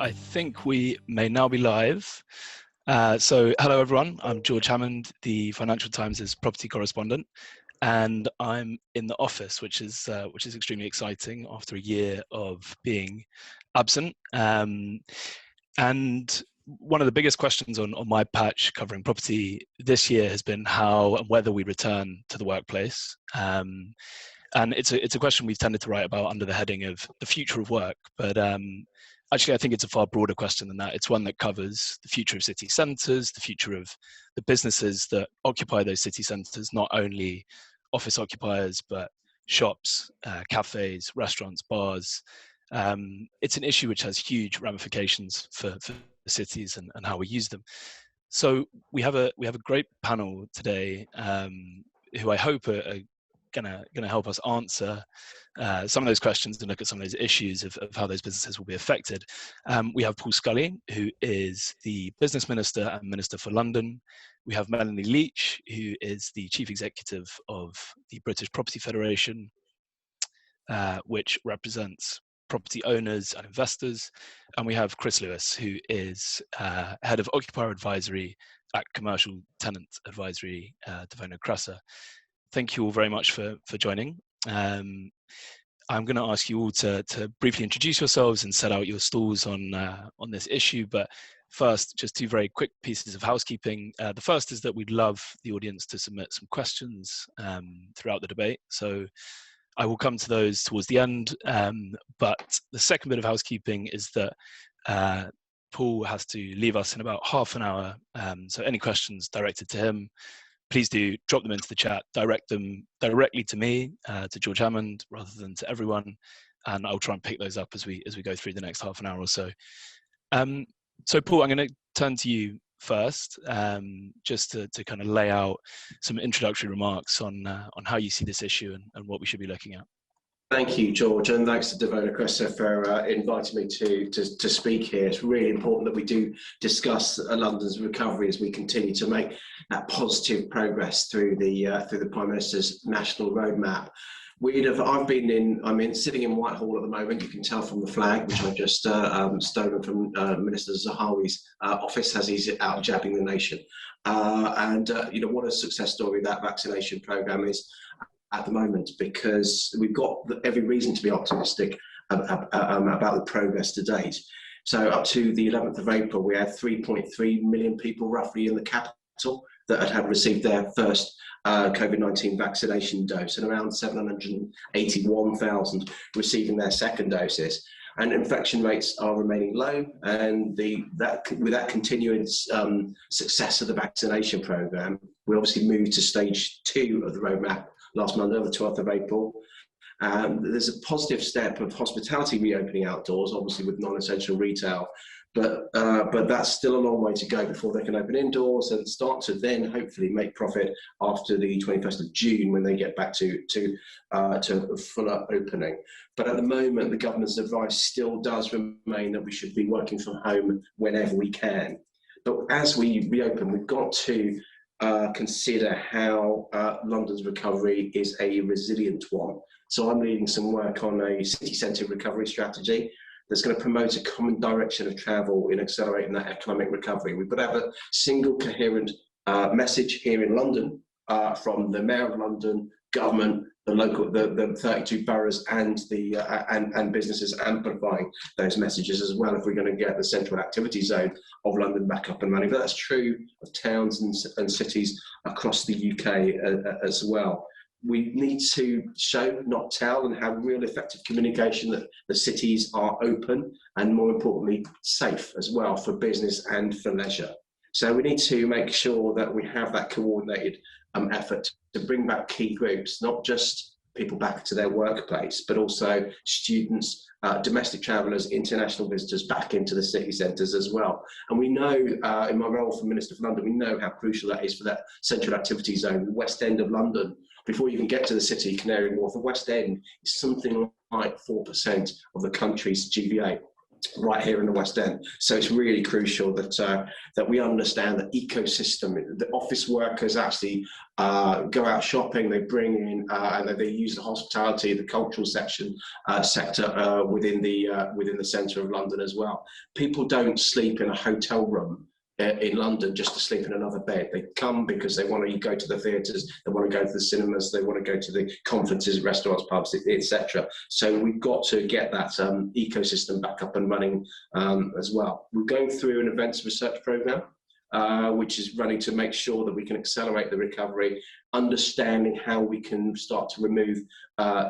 I think we may now be live. So hello everyone, I'm George Hammond, the Financial Times' property correspondent, and I'm in the office, which is extremely exciting after a year of being absent. And one of the biggest questions on my patch covering property this year has been how and whether we return to the workplace. And it's a question we've tended to write about under the heading of the future of work, but actually I think it's a far broader question than that. It's one that covers the future of city centres, the future of the businesses that occupy those city centres, not only office occupiers, but shops, cafes, restaurants, bars. It's an issue which has huge ramifications for cities and how we use them. So we have a great panel today who I hope are gonna help us answer some of those questions and look at some of those issues of how those businesses will be affected. We have Paul Scully, who is the Business Minister and Minister for London. We have Melanie Leech, who is the Chief Executive of the British Property Federation, which represents property owners and investors. And we have Chris Lewis, who is Head of Occupier Advisory at Commercial Tenant Advisory, DeVono Cresa. Thank you all very much for joining. I'm going to ask you all to briefly introduce yourselves and set out your stalls on this issue. But first, just two very quick pieces of housekeeping. The first is that we'd love the audience to submit some questions throughout the debate. So I will come to those towards the end. But the second bit of housekeeping is that Paul has to leave us in about half an hour. So any questions directed to him, please do drop them into the chat, direct them directly to me, to George Hammond, rather than to everyone, and I'll try and pick those up as we go through the next half an hour or so. So Paul, I'm going to turn to you first, just to kind of lay out some introductory remarks on how you see this issue and what we should be looking at. Thank you, George, and thanks to DeVono Cresa for inviting me to speak here. It's really important that we do discuss London's recovery as we continue to make that positive progress through the Prime Minister's national roadmap. I'm sitting in Whitehall at the moment. You can tell from the flag, which I just stolen from Minister Zahawi's office as he's out jabbing the nation. What a success story that vaccination programme is at the moment, because we've got every reason to be optimistic about the progress to date. So up to the 11th of April, we had 3.3 million people roughly in the capital that had received their first COVID-19 vaccination dose, and around 781,000 receiving their second doses. And infection rates are remaining low, and with that continuing success of the vaccination programme, we obviously moved to stage 2 of the roadmap last Monday, the 12th of April. There's a positive step of hospitality reopening outdoors, obviously with non-essential retail, but that's still a long way to go before they can open indoors and start to then hopefully make profit after the 21st of June when they get back to fuller opening. But at the moment, the government's advice still does remain that we should be working from home whenever we can. But as we reopen, we've got to consider how London's recovery is a resilient one. So I'm leading some work on a city centre recovery strategy that's going to promote a common direction of travel in accelerating that economic recovery. We've got to have a single coherent message here in London from the Mayor of London, government, the 32 boroughs, and businesses amplifying those messages as well if we're going to get the central activity zone of London back up and running. But that's true of towns and cities across the UK as well. We need to show, not tell, and have real effective communication that the cities are open and, more importantly, safe as well for business and for leisure. So we need to make sure that we have that coordinated effort to bring back key groups, not just people back to their workplace, but also students, domestic travellers, international visitors back into the city centres as well. And we know, in my role for Minister for London, we know how crucial that is for that central activity zone, the West End of London. Before you even get to the city, Canary Wharf, the West End is something like 4% of the country's GVA. right here in the West End. So it's really crucial that that we understand the ecosystem. The office workers actually go out shopping, they bring in and they use the hospitality, the cultural sector within the centre of London as well. People don't sleep in a hotel room in London just to sleep in another bed. They come because they want to go to the theatres, they want to go to the cinemas, they want to go to the conferences, restaurants, pubs, etc. So we've got to get that ecosystem back up and running as well. We're going through an events research programme, which is running to make sure that we can accelerate the recovery, understanding how we can start to remove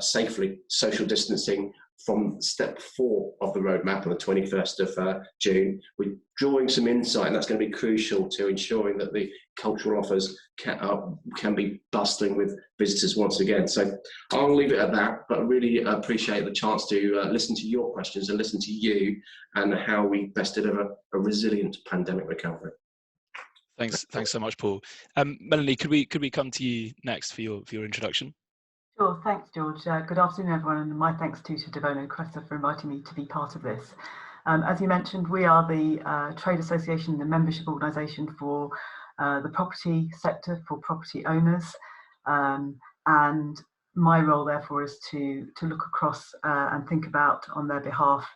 safely social distancing from step 4 of the roadmap on the 21st of June. We're drawing some insight, and that's going to be crucial to ensuring that the cultural offers can be bustling with visitors once again. So I'll leave it at that, but I really appreciate the chance to listen to your questions and listen to you and how we best deliver a resilient pandemic recovery. Thanks so much, Paul. Melanie, could we come to you next for your introduction? Sure, thanks, George. Good afternoon, everyone, and my thanks to DeVono Cresa for inviting me to be part of this. As you mentioned, we are the trade association, the membership organisation for the property sector, for property owners, and my role, therefore, is to look across and think about, on their behalf,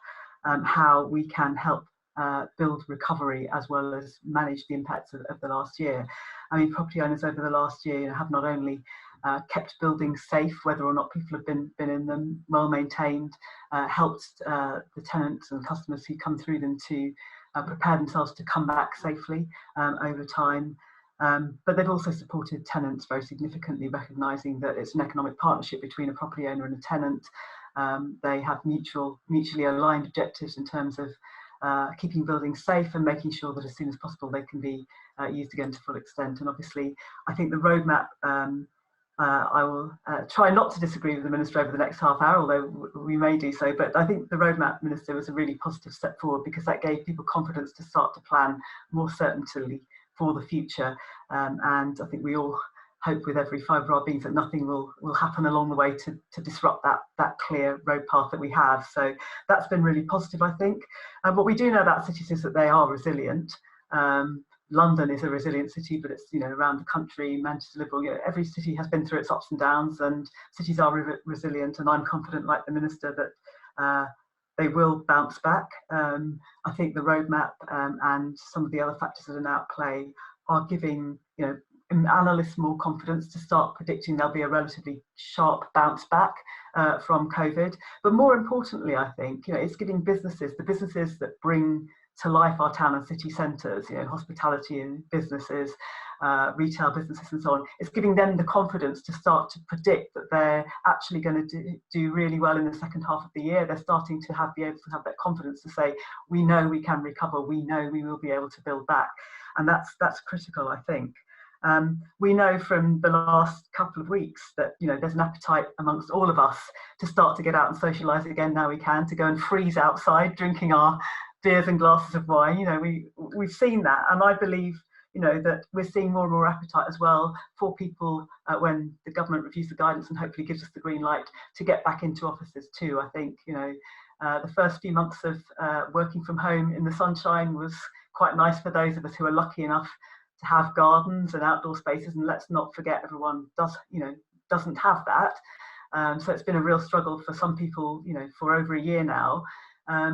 how we can help build recovery as well as manage the impacts of the last year. I mean, property owners over the last year have not only kept buildings safe, whether or not people have been in them, well maintained, helped the tenants and customers who come through them to prepare themselves to come back safely over time. But they've also supported tenants very significantly, recognising that it's an economic partnership between a property owner and a tenant. They have mutually aligned objectives in terms of keeping buildings safe and making sure that as soon as possible they can be used again to full extent. And obviously, I think the roadmap, I will try not to disagree with the Minister over the next half hour, although we may do so, but I think the roadmap, Minister, was a really positive step forward because that gave people confidence to start to plan more certainly for the future. And I think we all hope with every fibre of our beings that nothing will happen along the way to disrupt that clear road path that we have. So that's been really positive, I think. What we do know about cities is that they are resilient. London is a resilient city, but it's, around the country, Manchester, Liverpool, every city has been through its ups and downs, and cities are resilient, and I'm confident, like the Minister, that they will bounce back. I think the roadmap and some of the other factors that are now at play are giving, analysts more confidence to start predicting there'll be a relatively sharp bounce back from COVID. But more importantly, I think, it's giving the businesses that bring to life our town and city centres, hospitality and businesses, retail businesses and so on, it's giving them the confidence to start to predict that they're actually going to do really well in the second half of the year. They're starting to be able to have that confidence to say, we know we can recover, we know we will be able to build back. And that's critical, I think. We know from the last couple of weeks that there's an appetite amongst all of us to start to get out and socialise again. Now we can, to go and freeze outside drinking our beers and glasses of wine. We've seen that, and I believe that we're seeing more and more appetite as well for people when the government reviews the guidance and hopefully gives us the green light to get back into offices too. I think the first few months of working from home in the sunshine was quite nice for those of us who are lucky enough to have gardens and outdoor spaces, and let's not forget everyone doesn't have that. So it's been a real struggle for some people for over a year now.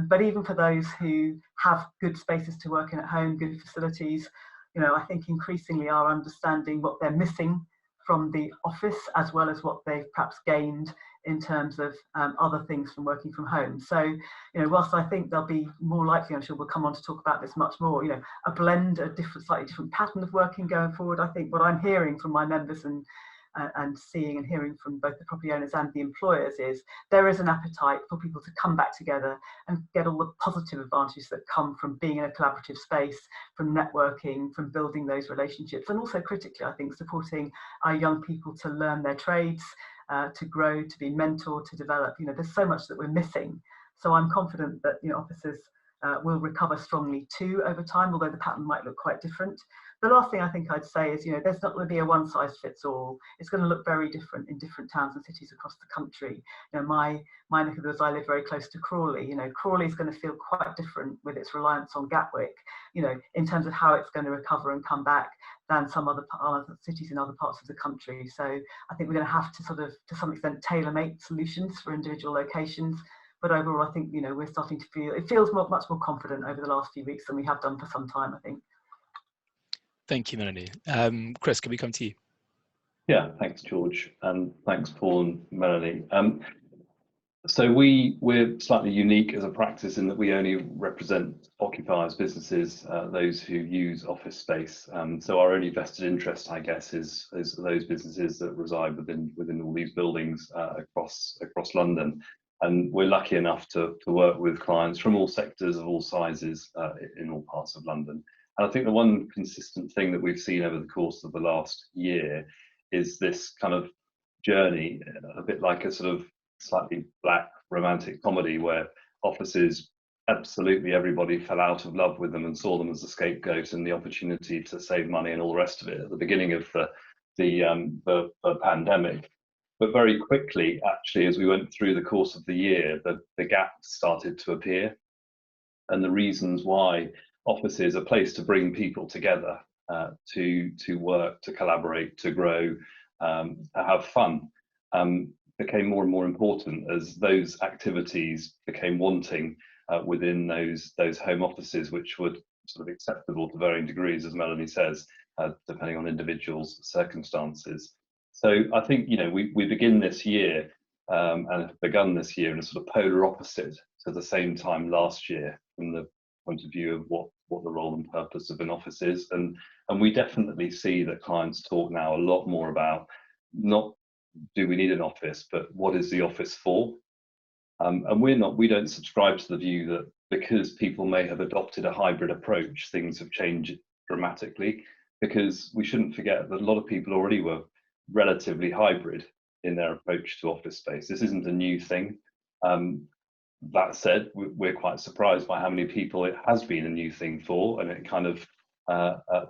But even for those who have good spaces to work in at home, good facilities, I think increasingly are understanding what they're missing from the office, as well as what they've perhaps gained in terms of other things from working from home. So, whilst I think they'll be more likely, I'm sure we'll come on to talk about this much more, a blend, slightly different pattern of working going forward. I think what I'm hearing from my members and seeing and hearing from both the property owners and the employers is there is an appetite for people to come back together and get all the positive advantages that come from being in a collaborative space, from networking, from building those relationships, and also critically, I think, supporting our young people to learn their trades, to grow, to be mentored, to develop. There's so much that we're missing. So I'm confident that offices will recover strongly too over time, although the pattern might look quite different. the last thing I think I'd say is, there's not going to be a one size fits all. It's going to look very different in different towns and cities across the country. My neck of the woods, I live very close to Crawley. Crawley is going to feel quite different with its reliance on Gatwick, in terms of how it's going to recover and come back than some other cities in other parts of the country. So I think we're going to have to sort of, to some extent, tailor-make solutions for individual locations. But overall, I think, we're starting to feel, it feels much more confident over the last few weeks than we have done for some time, I think. Thank you, Melanie. Chris, can we come to you? Yeah, thanks, George, and thanks, Paul and Melanie. So we're slightly unique as a practice in that we only represent occupiers, businesses, those who use office space. So our only vested interest, I guess, is those businesses that reside within all these buildings across London. And we're lucky enough to work with clients from all sectors of all sizes in all parts of London. And I think the one consistent thing that we've seen over the course of the last year is this kind of journey, a bit like a sort of slightly black romantic comedy where offices, absolutely everybody fell out of love with them and saw them as a scapegoat and the opportunity to save money and all the rest of it at the beginning of the pandemic. But very quickly, actually, as we went through the course of the year, the gaps started to appear, and the reasons why offices are a place to bring people together, to work, to collaborate, to grow, to have fun, became more and more important as those activities became wanting within those home offices, which were sort of acceptable to varying degrees, as Melanie says, depending on individuals' circumstances. So I think we begin this year and have begun this year in a sort of polar opposite to the same time last year from the point of view of what the role and purpose of an office is, and we definitely see that clients talk now a lot more about not do we need an office, but what is the office for? And we don't subscribe to the view that because people may have adopted a hybrid approach, things have changed dramatically, because we shouldn't forget that a lot of people already were relatively hybrid in their approach to office space. This isn't a new thing. That said, we're quite surprised by how many people it has been a new thing for, and it kind of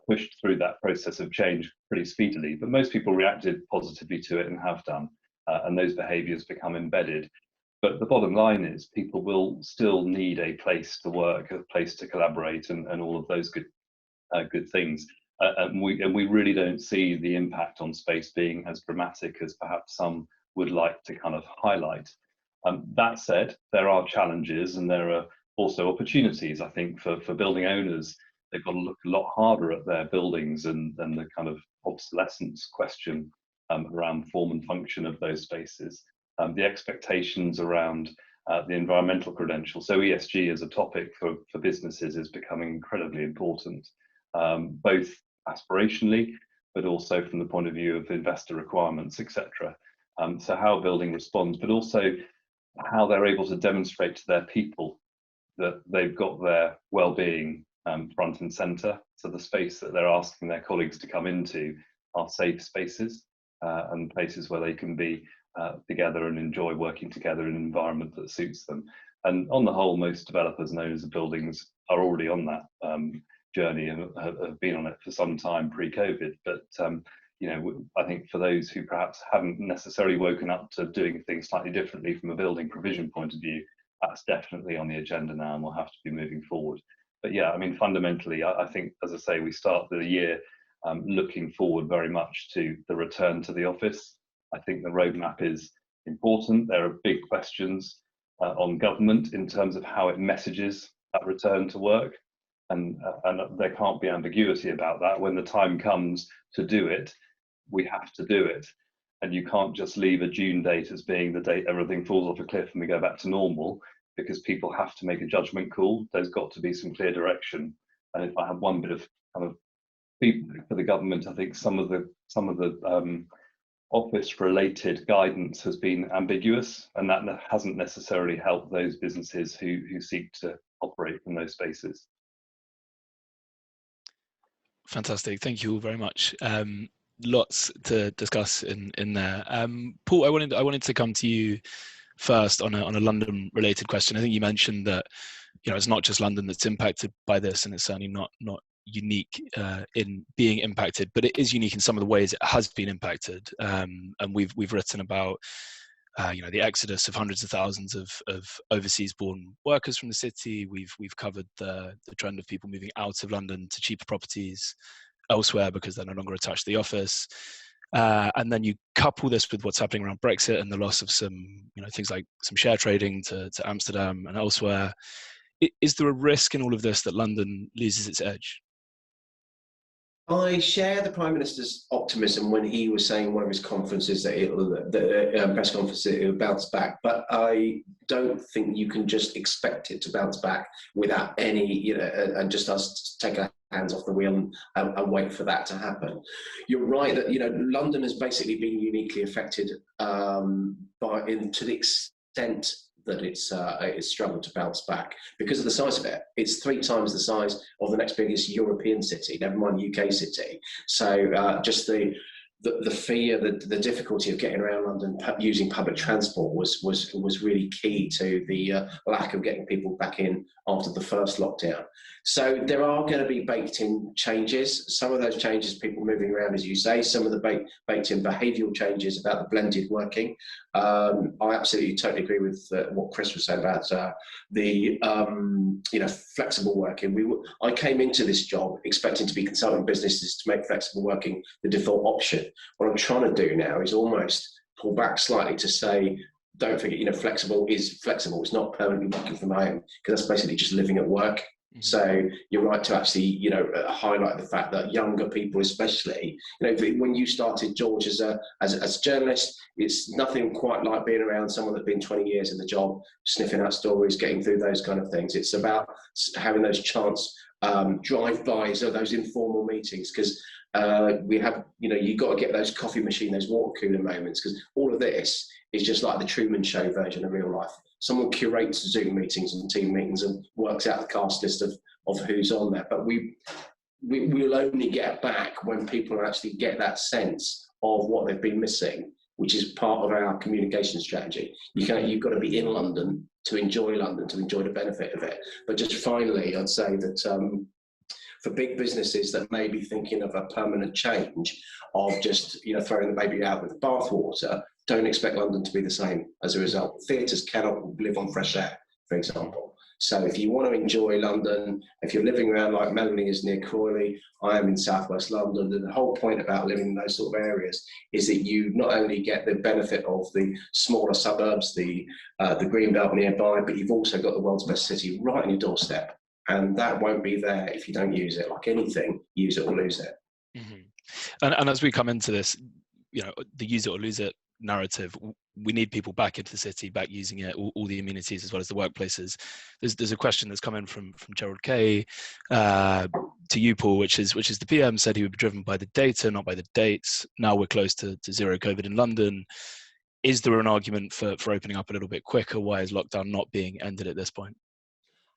pushed through that process of change pretty speedily. But most people reacted positively to it and have done, and those behaviours become embedded. But the bottom line is people will still need a place to work, a place to collaborate, and all of those good things. And we really don't see the impact on space being as dramatic as perhaps some would like to kind of highlight. That said, there are challenges and there are also opportunities, I think, for building owners. They've got to look a lot harder at their buildings and the kind of obsolescence question around form and function of those spaces. The expectations around the environmental credentials. So ESG as a topic for businesses is becoming incredibly important, both aspirationally, but also from the point of view of investor requirements, etc. So how a building responds, but also how they're able to demonstrate to their people that they've got their well-being front and centre. So the space that they're asking their colleagues to come into are safe spaces and places where they can be together and enjoy working together in an environment that suits them. And on the whole, most developers and owners of buildings are already on that journey and have been on it for some time pre-COVID. But I think for those who perhaps haven't necessarily woken up to doing things slightly differently from a building provision point of view, that's definitely on the agenda now and will have to be moving forward. But yeah, I mean, fundamentally, I think, as I say, we start the year looking forward very much to the return to the office. I think the roadmap is important. There are big questions on government in terms of how it messages that return to work. And there can't be ambiguity about that. When the time comes to do it, we have to do it. And you can't just leave a June date as being the date everything falls off a cliff and we go back to normal, because people have to make a judgment call. There's got to be some clear direction. And if I have one bit of kind of feedback for the government, I think some of the office-related guidance has been ambiguous, and that hasn't necessarily helped those businesses who seek to operate from those spaces. Fantastic, thank you all very much. Lots to discuss in there. Paul, I wanted to come to you first on a London-related question. I think you mentioned that it's not just London that's impacted by this, and it's certainly not unique in being impacted, but it is unique in some of the ways it has been impacted. And we've written about the exodus of hundreds of thousands of overseas-born workers from the city. We've covered the trend of people moving out of London to cheaper properties elsewhere because they're no longer attached to the office. And then you couple this with what's happening around Brexit and the loss of some, things like some share trading to Amsterdam and elsewhere. Is there a risk in all of this that London loses its edge? I share the Prime Minister's optimism when he was saying in one of his conferences that press conferences, it will bounce back. But I don't think you can just expect it to bounce back without any, and just us take our hands off the wheel and wait for that to happen. You're right that London has basically been uniquely affected to the extent that it's struggled to bounce back because of the size of it. It's 3 times the size of the next biggest European city, never mind UK city. So just the fear, the difficulty of getting around London using public transport was really key to the lack of getting people back in after the first lockdown. So there are going to be baked in changes. Some of those changes, people moving around, as you say, some of the baked in behavioural changes about the blended working. I absolutely totally agree with what Chris was saying about the flexible working. I came into this job expecting to be consulting businesses to make flexible working the default option. What I'm trying to do now is almost pull back slightly to say, don't forget, flexible is flexible. It's not permanently working from home, because that's basically just living at work. Mm-hmm. So you're right to actually, highlight the fact that younger people, especially, when you started, George, as a journalist, it's nothing quite like being around someone that's been 20 years in the job, sniffing out stories, getting through those kind of things. It's about having those chance drive-bys or those informal meetings, because we have, you've got to get those coffee machine, those water cooler moments, because all of this is just like the Truman Show version of real life. Someone curates Zoom meetings and team meetings and works out the cast list of who's on there. But we'll only get back when people actually get that sense of what they've been missing, which is part of our communication strategy. You've got to be in London to enjoy London, to enjoy the benefit of it. But just finally, I'd say that for big businesses that may be thinking of a permanent change of just throwing the baby out with the bathwater, don't expect London to be the same as a result. Theatres cannot live on fresh air, for example. So if you want to enjoy London, if you're living around like Melanie is near Crawley, I am in southwest London, and the whole point about living in those sort of areas is that you not only get the benefit of the smaller suburbs, the green belt nearby, but you've also got the world's best city right on your doorstep. And that won't be there if you don't use it. Like anything, use it or lose it. Mm-hmm. And as we come into this, the use it or lose it narrative, we need people back into the city, back using it, all the amenities as well as the workplaces. There's a question that's come in from Gerald Kay to you, Paul, which is the PM said he would be driven by the data, not by the dates. Now we're close to zero COVID in London. Is there an argument for opening up a little bit quicker? Why is lockdown not being ended at this point?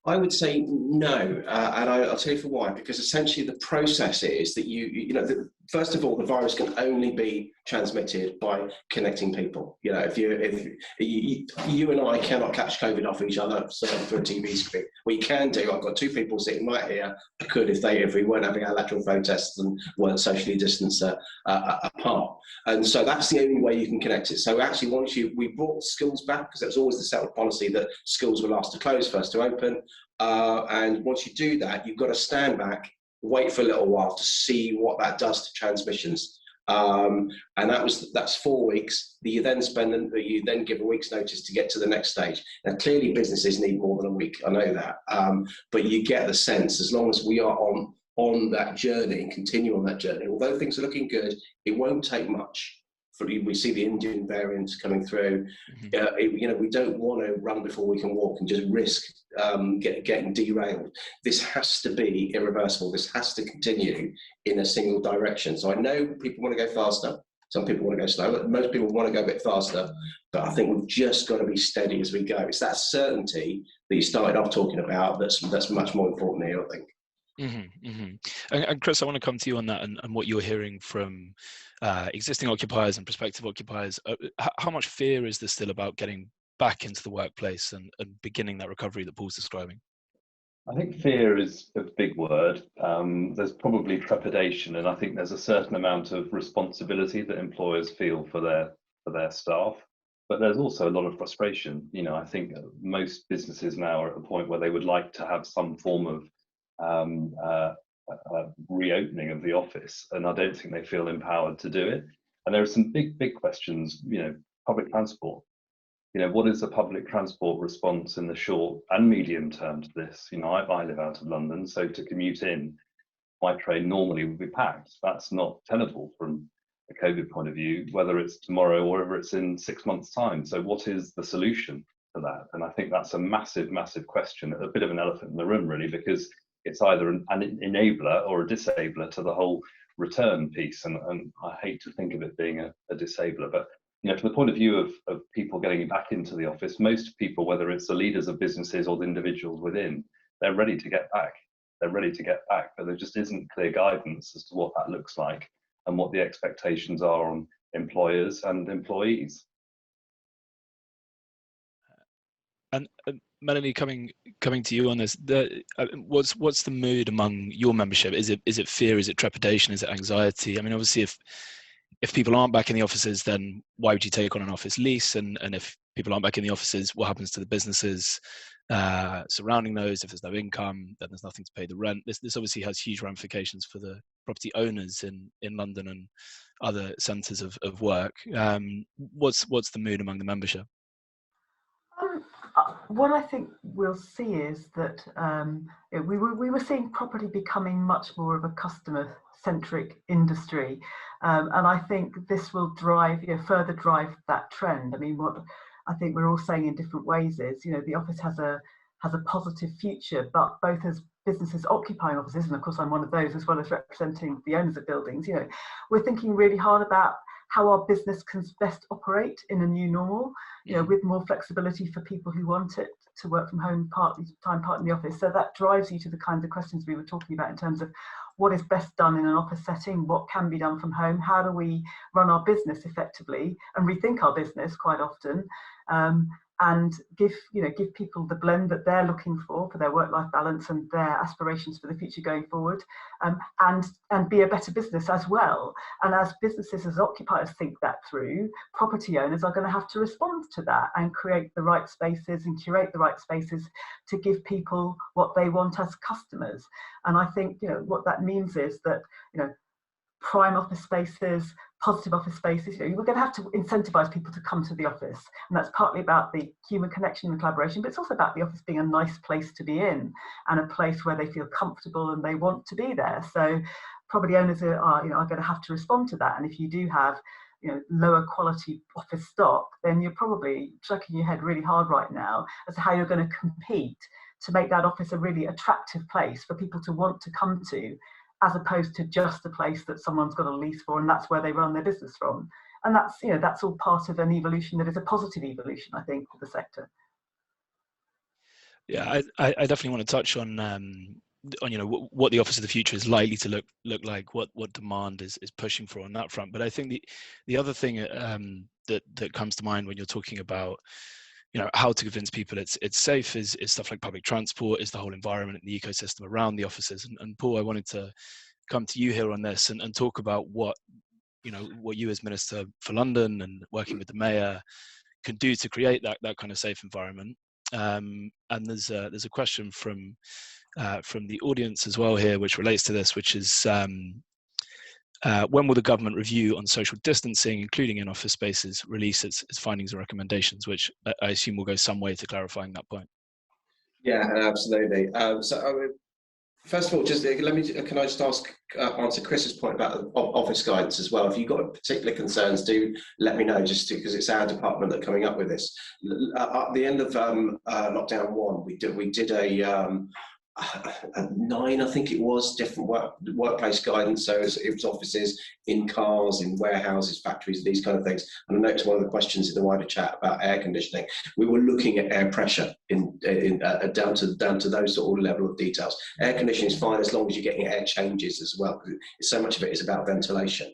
I would say no, and I'll tell you for why. Because essentially the process is that first of all, the virus can only be transmitted by connecting people. If you and I cannot catch COVID off each other through a TV screen, we can do. I've got 2 people sitting right here. I could if we weren't having our lateral flow tests and weren't socially distanced apart. And so that's the only way you can connect it. So actually, we brought schools back, because it was always the settled policy that schools were last to close, first to open. And once you do that, you've got to stand back, wait for a little while to see what that does to transmissions. And that's 4 weeks that you then give a week's notice to get to the next stage. Now, clearly businesses need more than a week. I know that, but you get the sense, as long as we are on that journey and continue on that journey, although things are looking good, it won't take much. We see the Indian variants coming through. Mm-hmm. We don't want to run before we can walk and just risk getting derailed. This has to be irreversible. This has to continue in a single direction. So I know people want to go faster. Some people want to go slower. Most people want to go a bit faster. But I think we've just got to be steady as we go. It's that certainty that you started off talking about that's much more important here, I think. Mm-hmm, mm-hmm. And Chris, I want to come to you on that and what you're hearing from existing occupiers and prospective occupiers. How much fear is there still about getting back into the workplace and beginning that recovery that Paul's describing? I think fear is a big word. There's probably trepidation, and I think there's a certain amount of responsibility that employers feel for their staff. But there's also a lot of frustration. You know, I think most businesses now are at a point where they would like to have some form of reopening of the office, and I don't think they feel empowered to do it. And there are some big questions. You know, public transport. You know, what is the public transport response in the short and medium term to this? You know, I live out of London, so to commute in, my train normally would be packed. That's not tenable from a COVID point of view, whether it's tomorrow or whether it's in 6 months' time. So what is the solution to that? And I think that's a massive question, a bit of an elephant in the room, really, because it's either an enabler or a disabler to the whole return piece. And I hate to think of it being a disabler, but you know, from the point of view of people getting back into the office, most people, whether it's the leaders of businesses or the individuals within, they're ready to get back. They're ready to get back, but there just isn't clear guidance as to what that looks like and what the expectations are on employers and employees. And Melanie, coming to you on this, what's the mood among your membership? Is it fear? Is it trepidation? Is it anxiety? I mean, obviously, if people aren't back in the offices, then why would you take on an office lease? And if people aren't back in the offices, what happens to the businesses surrounding those? If there's no income, then there's nothing to pay the rent. This obviously has huge ramifications for the property owners in London and other centres of work. What's the mood among the membership? What I think we'll see is that we were seeing property becoming much more of a customer-centric industry, and I think this will further drive that trend. I mean, what I think we're all saying in different ways is, you know, the office has a positive future, but both as businesses occupying offices, and of course I'm one of those, as well as representing the owners of buildings, you know, we're thinking really hard about how our business can best operate in a new normal, you know, with more flexibility for people who want it to work from home part in the office. So that drives you to the kinds of questions we were talking about in terms of what is best done in an office setting, what can be done from home, how do we run our business effectively and rethink our business quite often, and give people the blend that they're looking for their work-life balance and their aspirations for the future going forward, and be a better business as well. And as businesses, as occupiers think that through, property owners are going to have to respond to that and create the right spaces and curate the right spaces to give people what they want as customers. And I think, you know, what that means is that, you know, prime office spaces, positive office spaces, you know, we're going to have to incentivize people to come to the office. And that's partly about the human connection and collaboration, but it's also about the office being a nice place to be in and a place where they feel comfortable and they want to be there. So property owners are going to have to respond to that. And if you do have, you know, lower quality office stock, then you're probably shaking your head really hard right now as to how you're going to compete to make that office a really attractive place for people to want to come to, as opposed to just a place that someone's got a lease for and that's where they run their business from. And that's, you know, that's all part of an evolution that is a positive evolution, I think, for the sector. Yeah, I definitely want to touch on you know, what the office of the future is likely to look like, what demand is pushing for on that front. But I think the other thing that comes to mind when you're talking about, you know, how to convince people it's safe is stuff like public transport, is the whole environment and the ecosystem around the offices. And Paul, I wanted to come to you here on this and talk about what you as Minister for London and working with the Mayor can do to create that kind of safe environment. And there's a question from the audience as well here, which relates to this, which is when will the government review on social distancing, including in office spaces, release its findings and recommendations, which I assume will go some way to clarifying that point? Yeah, absolutely. First of all, can I just answer Chris's point about office guidance as well? If you've got particular concerns, do let me know, just because it's our department that are coming up with this. At the end of lockdown 1, we did a 9, I think it was, different workplace guidance. So it was offices, in cars, in warehouses, factories, these kind of things. And I noticed one of the questions in the wider chat about air conditioning. We were looking at air pressure down to those sort of level of details. Air conditioning is fine as long as you're getting air changes as well, because so much of it is about ventilation.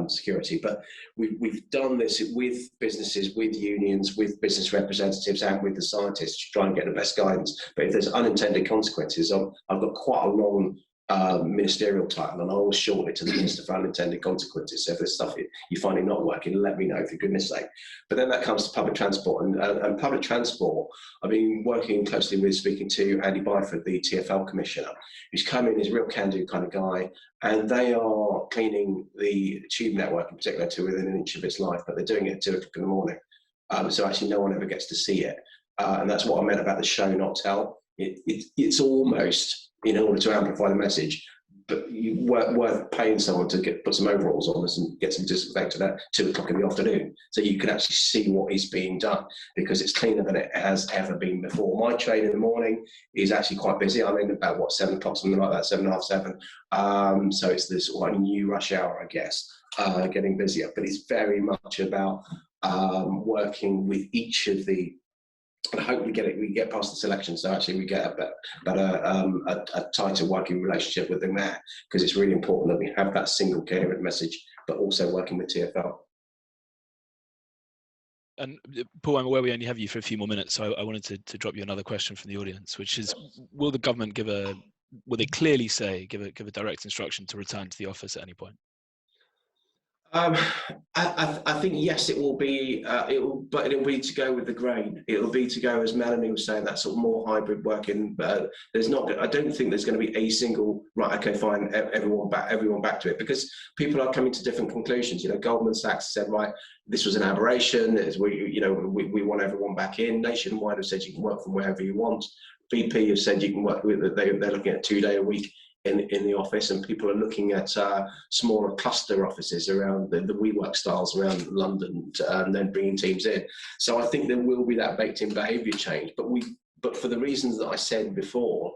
security. But we've done this with businesses, with unions, with business representatives, and with the scientists to try and get the best guidance. But if there's unintended consequences, I've got quite a long ministerial title, and I always shorten it to the Minister for Unintended Consequences. So if there's stuff you find it not working, let me know, for goodness sake. But then that comes to public transport, and public transport, I've been working closely with, speaking to Andy Byford, the TfL Commissioner, who's come in, is a real can-do kind of guy, and they are cleaning the tube network in particular to within an inch of its life, but they're doing it at 2 o'clock in the morning. So actually no one ever gets to see it. And that's what I meant about the show, not tell. It's almost, in order to amplify the message, but you worth paying someone to put some overalls on us and get some disinfectant at 2 o'clock in the afternoon, so you can actually see what is being done, because it's cleaner than it has ever been before. My train in the morning is actually quite busy. I'm in about 7 o'clock, something like that, 7:30, 7. So it's this new rush hour, I guess, getting busier. But it's very much about working with each of the. And I hope we get past the selection, so actually we get a tighter working relationship with them there, because it's really important that we have that single coherent message, but also working with TfL. And Paul, I'm aware we only have you for a few more minutes, so I wanted to drop you another question from the audience, which is: will the government will they clearly say, give a direct instruction to return to the office at any point? I think yes, it will be. But it'll be to go with the grain. It'll be to go, as Melanie was saying, that sort of more hybrid working. There's not. I don't think there's going to be a single right. Okay, fine. Everyone back to it, because people are coming to different conclusions. Goldman Sachs said, right, this was an aberration. We want everyone back in. Nationwide have said you can work from wherever you want. BP have said you can work with. They're looking at 2 day a week in the office, and people are looking at smaller cluster offices around the WeWork styles around London, and then bringing teams in. So I think there will be that baked-in behaviour change. But for the reasons that I said before,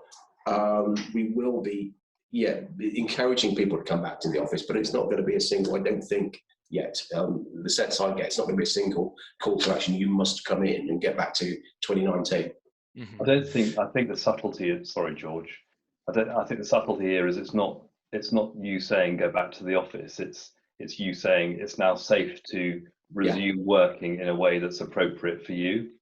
we will be encouraging people to come back to the office. But it's not going to be a single. I don't think yet. The sense I get, it's not going to be a single call to action. You must come in and get back to 2019. Mm-hmm. I think the subtlety is, sorry, George. I think the subtlety here is it's not you saying go back to the office. It's you saying it's now safe to resume working in a way that's appropriate for you.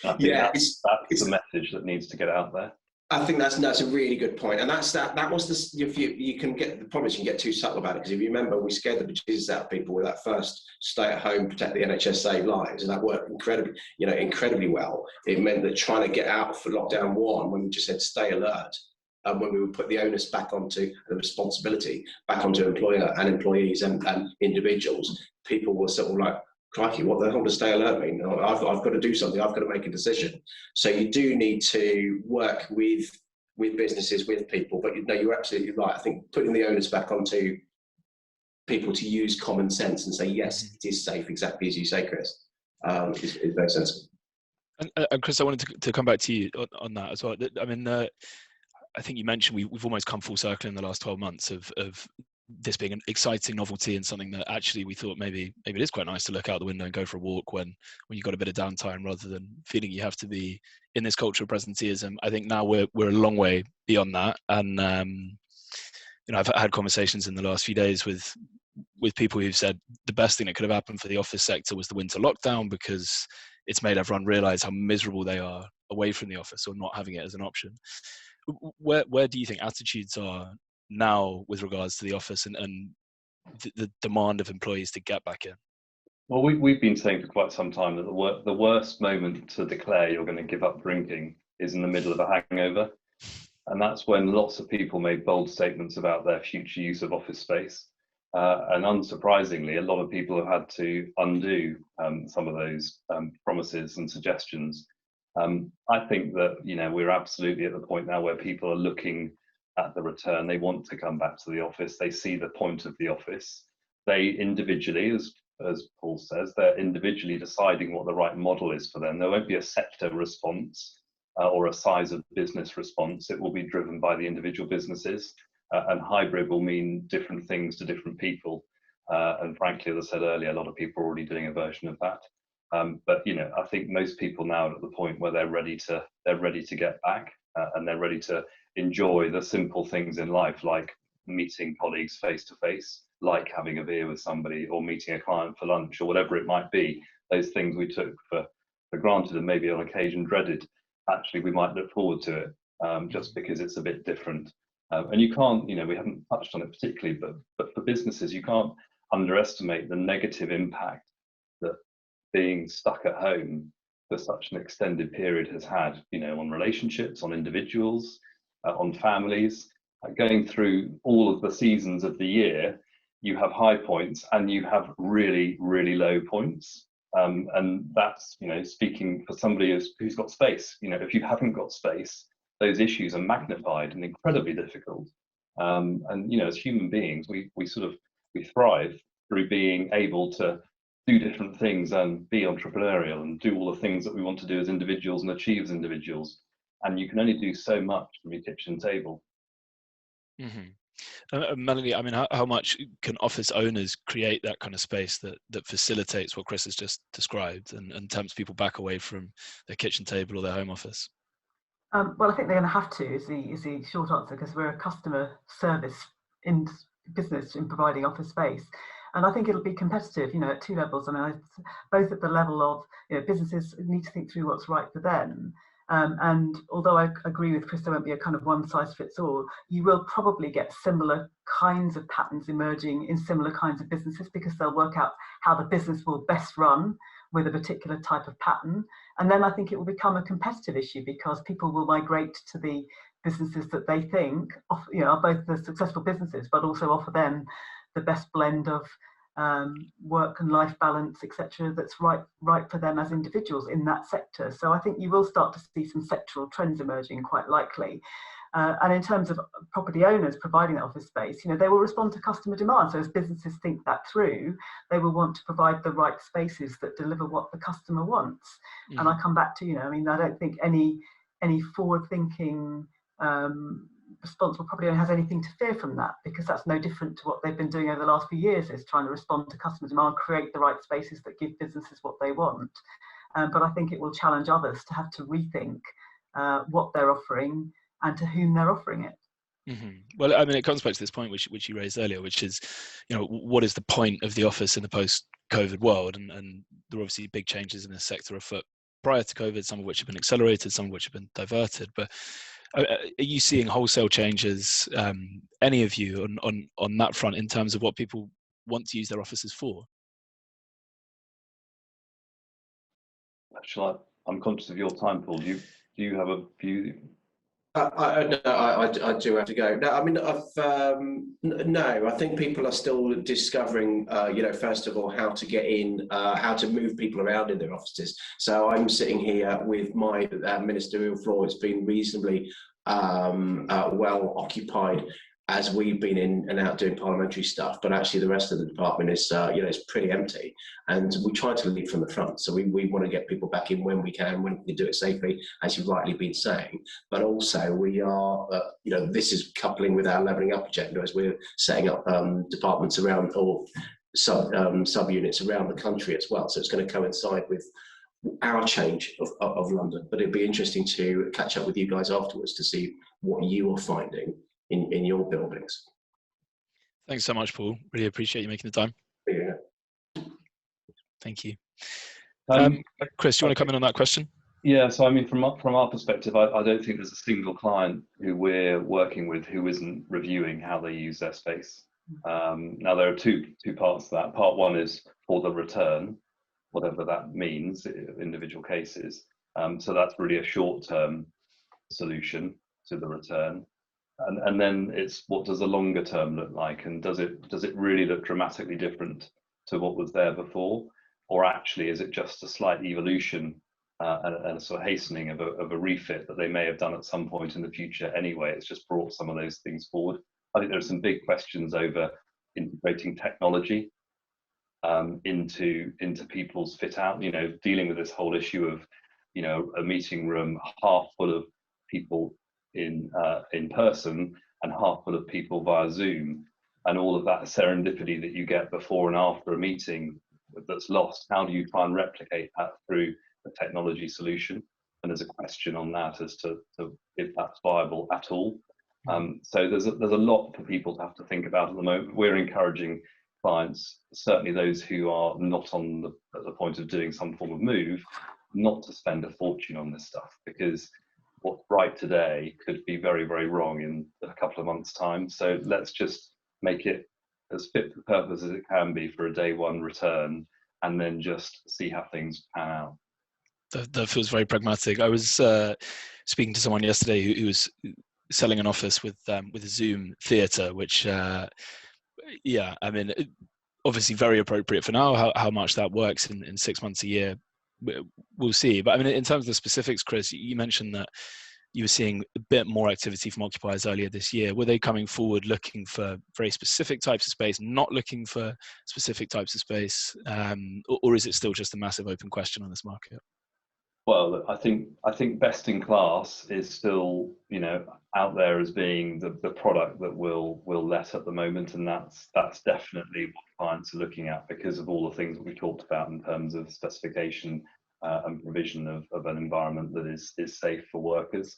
I think that's the message that needs to get out there. I think that's a really good point, and that was the. If you can get the problem is you can get too subtle about it, because if you remember, we scared the bejesus out of people with that first stay at home, protect the NHS, save lives, and that worked incredibly well. It meant that trying to get out for lockdown 1, when we just said stay alert, and when we would put the onus back onto the responsibility back onto employer and employees and individuals, people were sort of like, crikey, what the hell does stay alert mean? I've got to do something. I've got to make a decision. So you do need to work with businesses, with people. But you're absolutely right. I think putting the onus back onto people to use common sense and say, yes, it is safe, exactly as you say, Chris, is very sensible. And Chris, I wanted to come back to you on that as well. I mean, I think you mentioned we've almost come full circle in the last 12 months of this being an exciting novelty and something that actually we thought maybe it is quite nice to look out the window and go for a walk when you've got a bit of downtime, rather than feeling you have to be in this culture of presenteeism. I think now we're a long way beyond that, and I've had conversations in the last few days with people who've said the best thing that could have happened for the office sector was the winter lockdown, because it's made everyone realise how miserable they are away from the office or not having it as an option. Where do you think attitudes are now with regards to the office and the demand of employees to get back in? Well, we've been saying for quite some time that the worst moment to declare you're going to give up drinking is in the middle of a hangover. And that's when lots of people made bold statements about their future use of office space. And unsurprisingly, a lot of people have had to undo some of those promises and suggestions. I think that we're absolutely at the point now where people are looking at the return. They want to come back to the office. They see the point of the office. They individually, as Paul says, they're individually deciding what the right model is for them. There won't be a sector response or a size of business response. It will be driven by the individual businesses, and hybrid will mean different things to different people. And frankly, as I said earlier, a lot of people are already doing a version of that. But I think most people now are at the point where they're ready to get back, and they're ready to enjoy the simple things in life, like meeting colleagues face to face, like having a beer with somebody or meeting a client for lunch or whatever it might be. Those things we took for granted and maybe on occasion dreaded, actually we might look forward to it, just because it's a bit different. And you can't, we haven't touched on it particularly, but for businesses, you can't underestimate the negative impact that being stuck at home for such an extended period has had, on relationships, on individuals, on families. Going through all of the seasons of the year, you have high points and you have really, really low points. And that's, speaking for somebody who's got space. If you haven't got space, those issues are magnified and incredibly difficult. And as human beings, we thrive through being able to do different things and be entrepreneurial and do all the things that we want to do as individuals and achieve as individuals. And you can only do so much from your kitchen table. Melanie, I mean, how much can office owners create that kind of space that facilitates what Chris has just described and tempts people back away from their kitchen table or their home office? Well, I think they're going to have to, is the short answer, because we're a customer service in business in providing office space. And I think it'll be competitive, at two levels. I mean, both at the level of, businesses need to think through what's right for them. And although I agree with Chris, there won't be a kind of one size fits all, you will probably get similar kinds of patterns emerging in similar kinds of businesses, because they'll work out how the business will best run with a particular type of pattern. And then I think it will become a competitive issue, because people will migrate to the businesses that they think are both the successful businesses, but also offer them the best blend of work and life balance, etc., that's right for them as individuals in that sector. So I think you will start to see some sectoral trends emerging, quite likely. And in terms of property owners providing that office space, they will respond to customer demand. So as businesses think that through, they will want to provide the right spaces that deliver what the customer wants. And I come back to, I don't think any forward-thinking responsible property owner has anything to fear from that, because that's no different to what they've been doing over the last few years, is trying to respond to customer demand, create the right spaces that give businesses what they want. But I think it will challenge others to have to rethink what they're offering and to whom they're offering it. Well, I mean, it comes back to this point which you raised earlier, which is, what is the point of the office in the post-COVID world? And there are obviously big changes in the sector afoot prior to COVID, some of which have been accelerated, some of which have been diverted. But are you seeing wholesale changes, any of you, on that front, in terms of what people want to use their offices for? I'm conscious of your time, Paul. Do you have a view? I do have to go. No, I mean, no, I think people are still discovering, first of all, how to get in, how to move people around in their offices. So I'm sitting here with my ministerial floor. It's been reasonably well occupied as we've been in and out doing parliamentary stuff, but actually the rest of the department is, it's pretty empty. And we try to lead from the front. So we want to get people back in when we can do it safely, as you've rightly been saying. But also we are, this is coupling with our levelling up agenda as we're setting up departments around, or sub-units around the country as well. So it's going to coincide with our change of London. But it'd be interesting to catch up with you guys afterwards to see what you are finding in your buildings. Thanks so much, Paul. Really appreciate you making the time. Yeah. Thank you. Chris, do you want to come in on that question? Yeah, so I mean, from our perspective, I don't think there's a single client who we're working with who isn't reviewing how they use their space. Now, there are two parts to that. Part one is for the return, whatever that means, individual cases. So that's really a short-term solution to the return. And then it's, what does the longer term look like, and does it really look dramatically different to what was there before, or actually is it just a slight evolution and a sort of hastening of a refit that they may have done at some point in the future anyway? It's just brought some of those things forward. I think there are some big questions over integrating technology into people's fit out. Dealing with this whole issue of a meeting room half full of people in person and half full of people via Zoom, and all of that serendipity that you get before and after a meeting that's lost. How do you try and replicate that through a technology solution? And there's a question on that as to if that's viable at all. So there's a lot for people to have to think about at the moment. We're encouraging clients, certainly those who are not at the point of doing some form of move, not to spend a fortune on this stuff, because what's right today could be very, very wrong in a couple of months' time. So let's just make it as fit for purpose as it can be for a day one return, and then just see how things pan out. That feels very pragmatic. I was speaking to someone yesterday who was selling an office with a Zoom theatre, which, yeah, I mean, obviously very appropriate for now. How much that works in 6 months, a year, we'll see. But I mean, in terms of the specifics, Chris, you mentioned that you were seeing a bit more activity from occupiers earlier this year. Were they coming forward looking for very specific types of space, not looking for specific types of space, or is it still just a massive open question on this market? Well, I think best in class is still, you know, out there as being the product that will let at the moment, and that's definitely what clients are looking at, because of all the things that we talked about in terms of specification and provision of an environment that is safe for workers.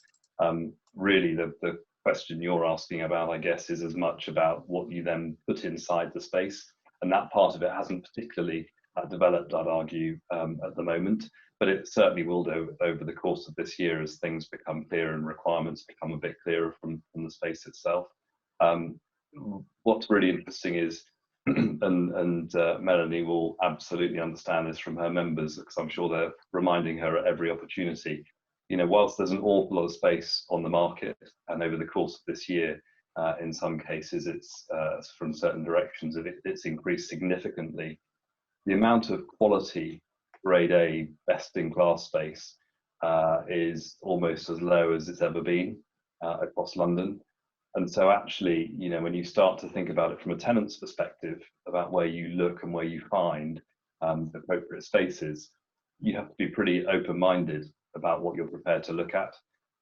Really, the question you're asking about, I guess, is as much about what you then put inside the space, and that part of it hasn't particularly developed, I'd argue, at the moment. But it certainly will do over the course of this year as things become clearer and requirements become a bit clearer from the space itself. What's really interesting is, and Melanie will absolutely understand this from her members, because I'm sure they're reminding her at every opportunity, you know, whilst there's an awful lot of space on the market, and over the course of this year, in some cases, it's from certain directions, it's increased significantly. The amount of quality Grade A, best-in-class space is almost as low as it's ever been across London. And so actually, you know, when you start to think about it from a tenant's perspective, about where you look and where you find appropriate spaces, you have to be pretty open-minded about what you're prepared to look at,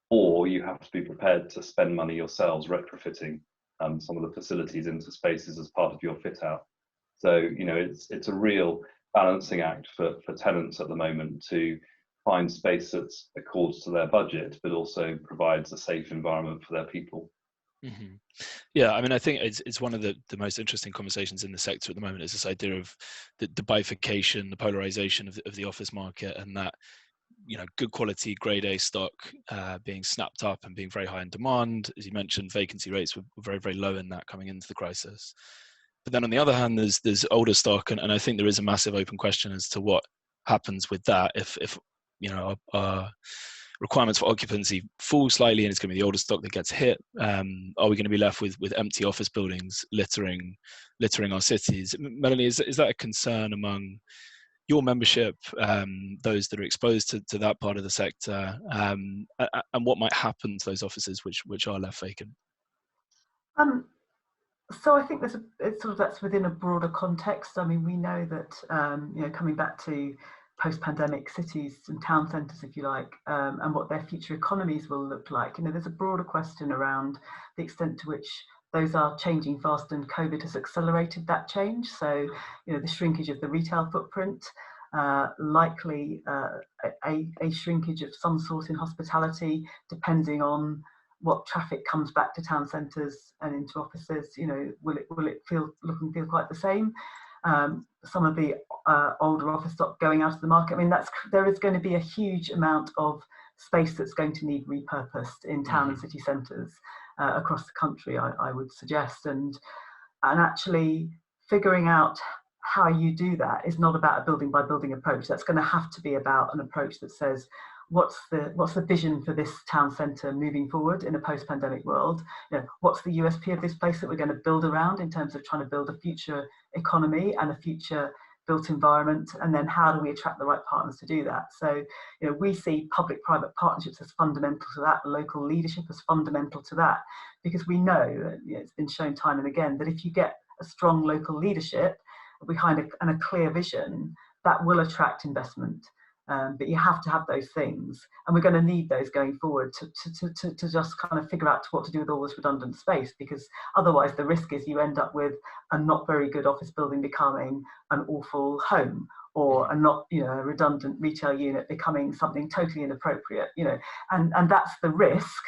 or you have to be prepared to spend money yourselves retrofitting some of the facilities into spaces as part of your fit-out. So, you know, it's a real balancing act for tenants at the moment to find space that accords to their budget, but also provides a safe environment for their people. Mm-hmm. Yeah, I mean, I think it's one of the most interesting conversations in the sector at the moment, is this idea of the bifurcation, the polarization of the office market, and that, you know, good quality Grade A stock being snapped up and being very high in demand. As you mentioned, vacancy rates were very, very low in that coming into the crisis. But then on the other hand, there's older stock, and I think there is a massive open question as to what happens with that if you know, our requirements for occupancy fall slightly and it's going to be the older stock that gets hit. Are we going to be left with empty office buildings littering our cities? Melanie, is that a concern among your membership, those that are exposed to that part of the sector, and what might happen to those offices which are left vacant? So I think it's sort of that's within a broader context. I mean, we know that you know, coming back to post-pandemic cities and town centres, if you like, and what their future economies will look like. You know, there's a broader question around the extent to which those are changing fast, and COVID has accelerated that change. So, you know, the shrinkage of the retail footprint, likely a shrinkage of some sort in hospitality, depending on what traffic comes back to town centres and into offices. You know, will it look and feel quite the same? Some of the older office stock going out of the market. I mean, there is going to be a huge amount of space that's going to need repurposed in town and city centres across the country, I would suggest, and actually figuring out how you do that is not about a building by building approach. That's going to have to be about an approach that says, what's the vision for this town centre moving forward in a post-pandemic world? You know, what's the USP of this place that we're going to build around in terms of trying to build a future economy and a future built environment? And then how do we attract the right partners to do that? So, you know, we see public-private partnerships as fundamental to that, local leadership as fundamental to that, because we know, you know, it's been shown time and again, that if you get a strong local leadership behind a clear vision, that will attract investment. But you have to have those things, and we're going to need those going forward to just kind of figure out what to do with all this redundant space, because otherwise the risk is you end up with a not very good office building becoming an awful home, or a not, you know, a redundant retail unit becoming something totally inappropriate, you know, and that's the risk.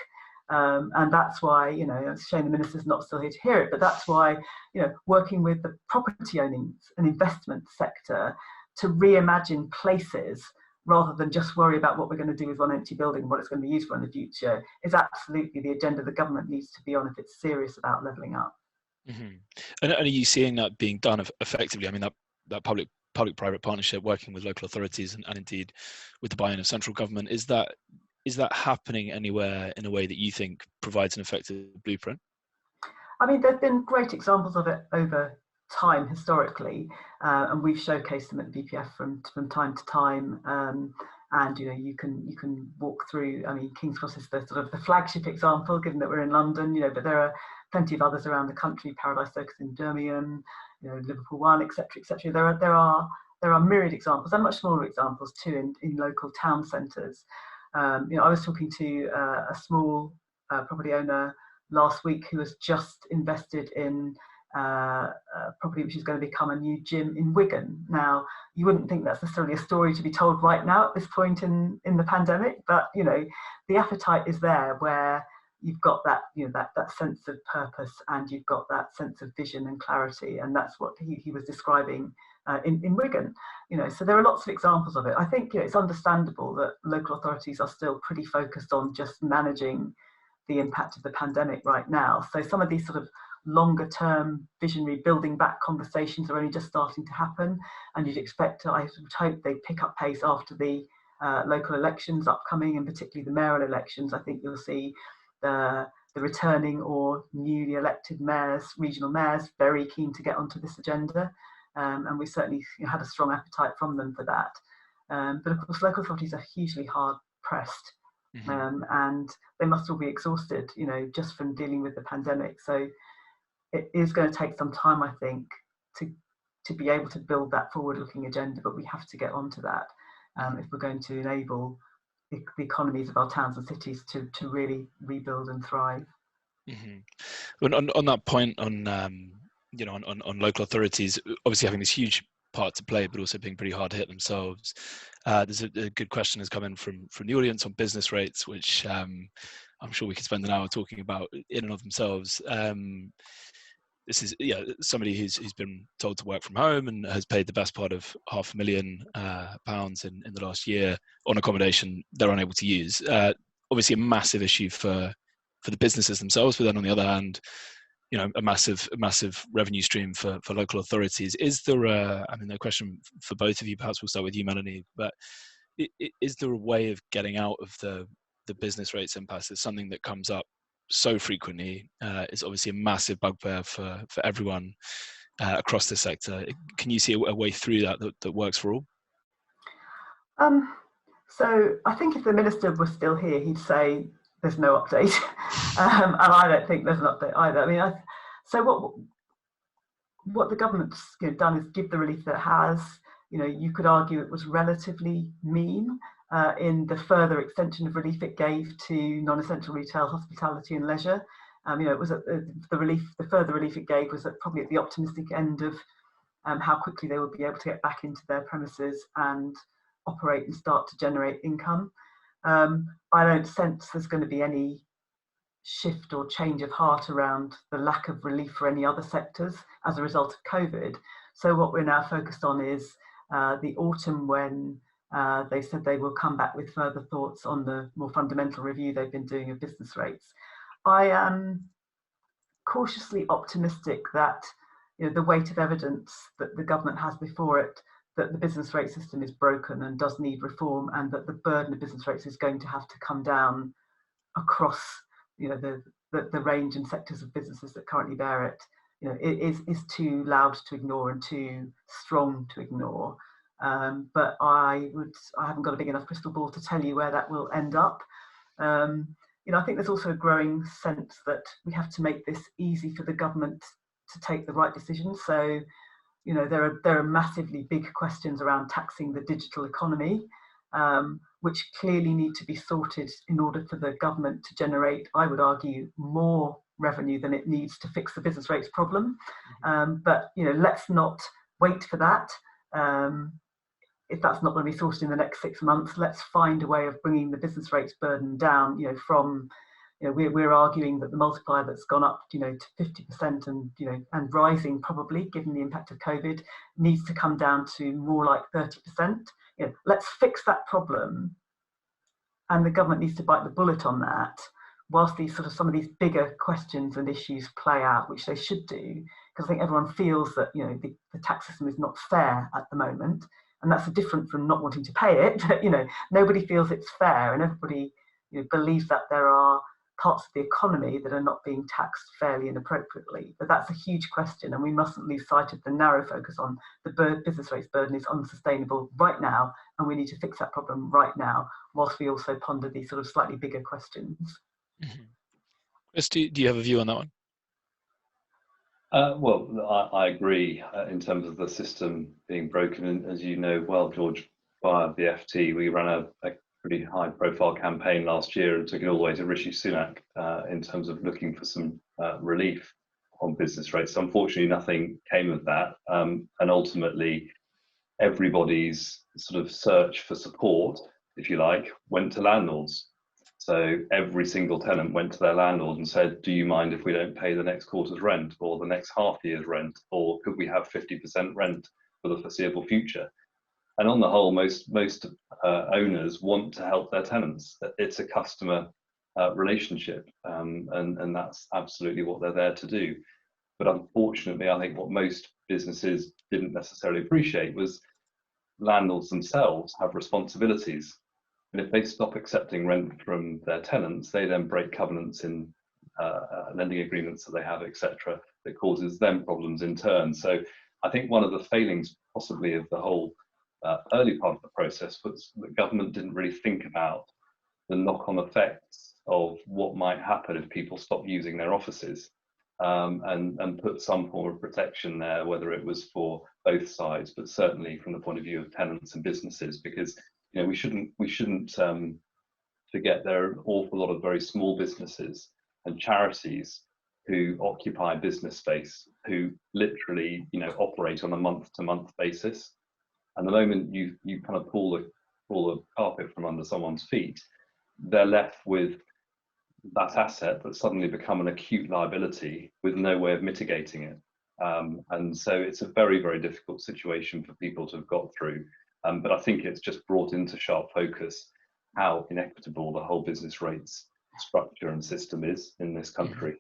And that's why, you know, it's a shame the minister's not still here to hear it, but that's why, you know, working with the property owning and investment sector to reimagine places rather than just worry about what we're going to do with one empty building, what it's going to be used for in the future, is absolutely the agenda the government needs to be on if it's serious about levelling up. Mm-hmm. And are you seeing that being done effectively? I mean, that public-private partnership working with local authorities and indeed with the buy-in of central government, is that happening anywhere in a way that you think provides an effective blueprint? I mean, there have been great examples of it over time historically, and we've showcased them at BPF from time to time. And you know, you can walk through. I mean, King's Cross is the sort of the flagship example, given that we're in London. You know, but there are plenty of others around the country. Paradise Circus in Birmingham, you know, Liverpool One, etc., etc. There are myriad examples, and much smaller examples too in local town centres. You know, I was talking to a small property owner last week who has just invested in a property which is going to become a new gym in Wigan. Now, you wouldn't think that's necessarily a story to be told right now at this point in the pandemic, but you know, the appetite is there where you've got that, you know, that sense of purpose, and you've got that sense of vision and clarity, and that's what he was describing in Wigan. You know, so there are lots of examples of it. I think, you know, it's understandable that local authorities are still pretty focused on just managing the impact of the pandemic right now. So some of these sort of longer term visionary building back conversations are only just starting to happen, and you'd expect, I would hope, they pick up pace after the local elections upcoming, and particularly the mayoral elections. I think you'll see the returning or newly elected mayors, regional mayors, very keen to get onto this agenda, and we certainly, you know, had a strong appetite from them for that. But of course, local authorities are hugely hard pressed. Mm-hmm. And they must all be exhausted, you know, just from dealing with the pandemic. So it is going to take some time, I think, to be able to build that forward-looking agenda, but we have to get onto that if we're going to enable the economies of our towns and cities to really rebuild and thrive. Mm-hmm. On that point, on you know, on local authorities obviously having this huge part to play, but also being pretty hard hit themselves. There's a good question has come in from the audience on business rates, which I'm sure we could spend an hour talking about in and of themselves. This is somebody who's been told to work from home and has paid the best part of £500,000 in the last year on accommodation they're unable to use. Obviously a massive issue for the businesses themselves, but then on the other hand, you know, a massive revenue stream for local authorities. Is there I mean, a question for both of you, perhaps we'll start with you, Melanie, but is there a way of getting out of the business rates impasse? It's something that comes up so frequently. It's obviously a massive bugbear for everyone across the sector. Can you see a way through that works for all? So I think if the minister was still here, he'd say there's no update, and I don't think there's an update either. I mean, so what the government's, you know, done is give the relief that it has. You know, you could argue it was relatively mean in the further extension of relief it gave to non-essential retail, hospitality, and leisure. You know, it was the further relief it gave was probably at the optimistic end of how quickly they would be able to get back into their premises and operate and start to generate income. I don't sense there's going to be any shift or change of heart around the lack of relief for any other sectors as a result of COVID. So what we're now focused on is the autumn, when they said they will come back with further thoughts on the more fundamental review they've been doing of business rates. I am cautiously optimistic that, you know, the weight of evidence that the government has before it that the business rate system is broken and does need reform, and that the burden of business rates is going to have to come down across, you know, the range and sectors of businesses that currently bear it. You know, it is too loud to ignore and too strong to ignore. But I haven't got a big enough crystal ball to tell you where that will end up. You know, I think there's also a growing sense that we have to make this easy for the government to take the right decisions. So, you know, there are massively big questions around taxing the digital economy, which clearly need to be sorted in order for the government to generate, I would argue, more revenue than it needs to fix the business rates problem. But, you know, let's not wait for that. If that's not going to be sorted in the next 6 months, let's find a way of bringing the business rates burden down, you know, from we're arguing that the multiplier that's gone up, to 50% and rising probably, given the impact of COVID, needs to come down to more like 30%. Let's fix that problem, and the government needs to bite the bullet on that, whilst some of these bigger questions and issues play out, which they should do, because I think everyone feels that the tax system is not fair at the moment, and that's different from not wanting to pay it. Nobody feels it's fair, and everybody believes that there are parts of the economy that are not being taxed fairly and appropriately. But that's a huge question, and we mustn't lose sight of the narrow focus on the business rates burden is unsustainable right now, and we need to fix that problem right now, whilst we also ponder these sort of slightly bigger questions. Mm-hmm. Chris, do you have a view on that one? Well, I agree in terms of the system being broken. And as you know well, George, via the FT, we ran a pretty high-profile campaign last year and took it all the way to Rishi Sunak in terms of looking for some relief on business rates. Unfortunately, nothing came of that, and ultimately, everybody's sort of search for support, if you like, went to landlords. So every single tenant went to their landlord and said, do you mind if we don't pay the next quarter's rent or the next half year's rent, or could we have 50% rent for the foreseeable future? And on the whole, most owners want to help their tenants. It's a customer relationship, and that's absolutely what they're there to do. But unfortunately, I think what most businesses didn't necessarily appreciate was landlords themselves have responsibilities. And if they stop accepting rent from their tenants, they then break covenants in lending agreements that they have, etc., that causes them problems in turn. So I think one of the failings possibly of the whole early part of the process was the government didn't really think about the knock-on effects of what might happen if people stop using their offices, and put some form of protection there, whether it was for both sides, but certainly from the point of view of tenants and businesses, because we shouldn't forget there are an awful lot of very small businesses and charities who occupy business space, who literally operate on a month-to-month basis. And the moment you kind of pull the carpet from under someone's feet, they're left with that asset that's suddenly become an acute liability with no way of mitigating it. And so it's a very, very difficult situation for people to have got through. But I think it's just brought into sharp focus how inequitable the whole business rates structure and system is in this country.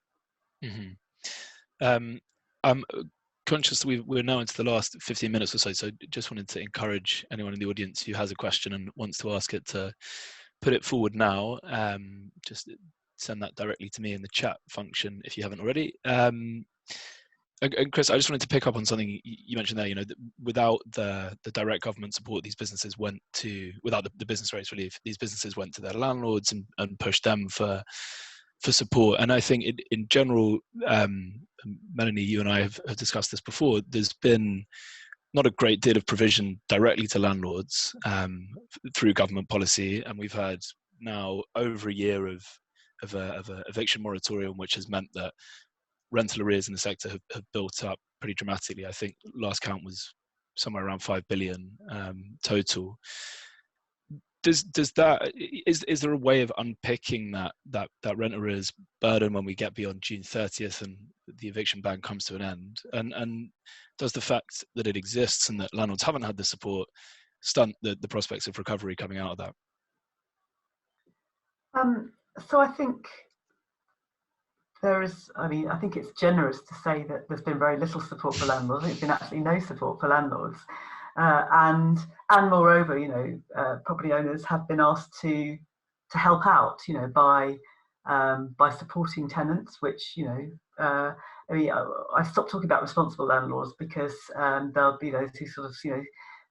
Mm-hmm. I'm conscious that we're now into the last 15 minutes or so just wanted to encourage anyone in the audience who has a question and wants to ask it to put it forward now. Just send that directly to me in the chat function if you haven't already. And Chris, I just wanted to pick up on something you mentioned there. Without the direct government support, these businesses went to, without the business rates relief, these businesses went to their landlords and pushed them for support. And I think in general, Melanie, you and I have discussed this before. There's been not a great deal of provision directly to landlords through government policy, and we've had now over a year of a eviction moratorium, which has meant that rental arrears in the sector have built up pretty dramatically. I think last count was somewhere around 5 billion total. Is there a way of unpicking that rent arrears burden when we get beyond June 30th and the eviction ban comes to an end? And does the fact that it exists and that landlords haven't had the support stunt the prospects of recovery coming out of that? So I think I think it's generous to say that there's been very little support for landlords. There's been actually no support for landlords. And moreover, property owners have been asked to help out, by supporting tenants, which, I stopped talking about responsible landlords because there'll be those who sort of,